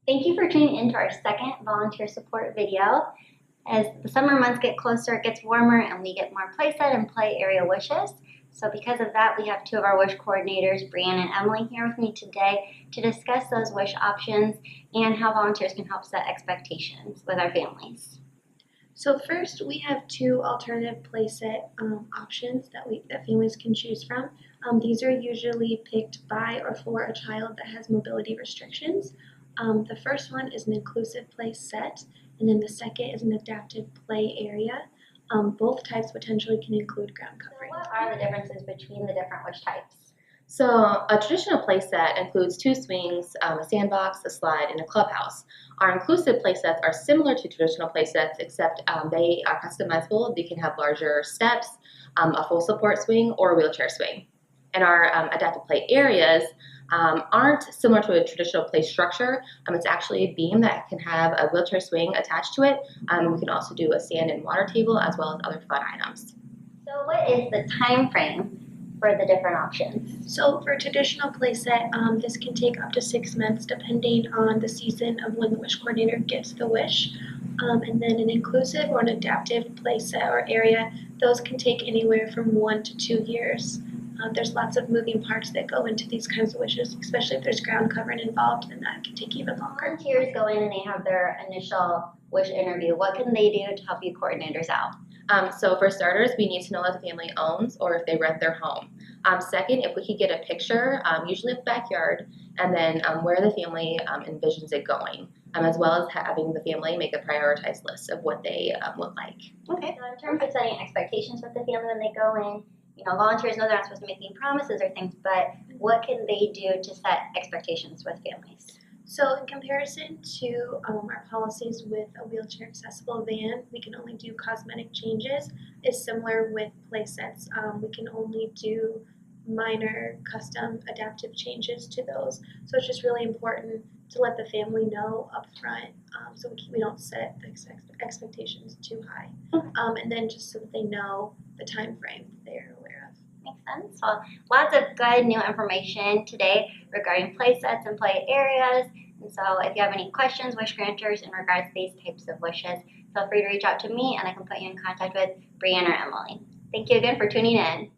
Thank you for tuning in to our second volunteer support video. As the summer months get closer, it gets warmer and we get more playset and play area wishes. So because of that, we have two of our wish coordinators, Brianne and Emily, here with me today to discuss those wish options and how volunteers can help set expectations with our families. So first, we have two alternative playset options that families can choose from. These are usually picked by or for a child that has mobility restrictions. The first one is an inclusive play set, and then the second is an adaptive play area. Both types potentially can include ground covering. So what are the differences between the different wish types? So a traditional play set includes two swings, a sandbox, a slide, and a clubhouse. Our inclusive play sets are similar to traditional play sets, except they are customizable. They can have larger steps, a full support swing, or a wheelchair swing. And our adaptive play areas aren't similar to a traditional play structure. It's actually a beam that can have a wheelchair swing attached to it. We can also do a sand and water table as well as other fun items. So what is the time frame for the different options? So for a traditional playset, this can take up to 6 months depending on the season of when the wish coordinator gets the wish. And then an inclusive or an adaptive playset or area, those can take anywhere from 1 to 2 years. There's lots of moving parts that go into these kinds of wishes, especially if there's ground covering involved, then that can take even longer. Volunteers go in and they have their initial wish interview. What can they do to help you coordinators out? So for starters, we need to know if the family owns or if they rent their home. Second, if we could get a picture, usually of the backyard, and then where the family envisions it going, as well as having the family make a prioritized list of what they would like. Okay. So in terms of setting expectations with the family when they go in, volunteers know they're not supposed to make any promises or things, but what can they do to set expectations with families? So in comparison to our policies with a wheelchair accessible van, we can only do cosmetic changes. It's similar with play sets. We can only do minor custom adaptive changes to those. So it's just really important to let the family know up front so we don't set the expectations too high. And then just so that they know the time frame they're aware of. Makes sense. Well, lots of good new information today regarding play sets and play areas. And so if you have any questions, wish granters, in regards to these types of wishes, feel free to reach out to me and I can put you in contact with Brianne or Emily. Thank you again for tuning in.